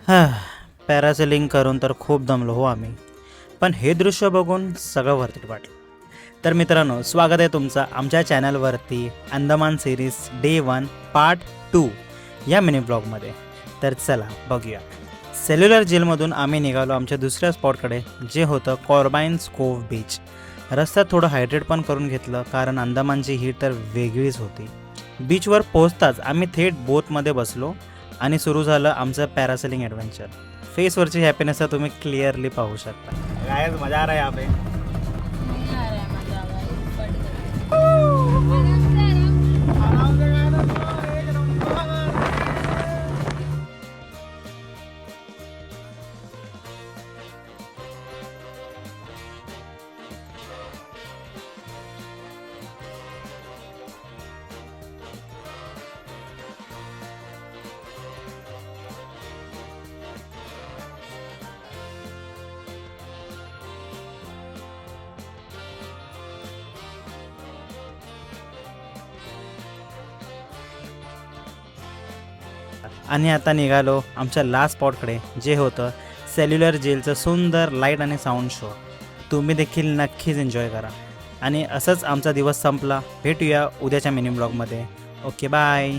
हां, पॅरासेलिंग करून तर खूप दमलो हो आम्ही. पण हे दृश्य बघून सगळं वर्थ इट वाटलं. तर मित्रांनो, स्वागत आहे तुमचं आमच्या चॅनलवरती अंदमान सिरीज डे 1 पार्ट 2 या मिनी ब्लॉगमध्ये. तर चला बघूया. सेल्युलर जेलमधून आम्ही निघालो आमच्या दुसऱ्या स्पॉटकडे, जे होतं कॉर्बाइन कोव्ह बीच. रस्त्यात थोडं हायड्रेट पण करून घेतलं, कारण अंदमानची हीट तर वेगळीच होती. बीचवर पोहोचताच आम्ही थेट बोटमध्ये बसलो आणि सुरू झालं आमचं पॅरासेलिंग ॲडव्हेंचर. फेसवरची हॅपीनेस तुम्ही क्लिअरली पाहू शकता. गाइस मजा आ रहा है यहाँ पे. नहीं आ रहा है मजा गाइस बट आणि आता निघालो आमच्या लास्ट स्पॉटकडे, जे होतं सेल्युलर जेलचं सुंदर लाईट आणि साऊंड शो. तुम्ही देखील नक्कीच एन्जॉय करा. आणि असंच आमचा दिवस संपला. भेटूया उद्याच्या मिनी ब्लॉगमध्ये. Okay bye.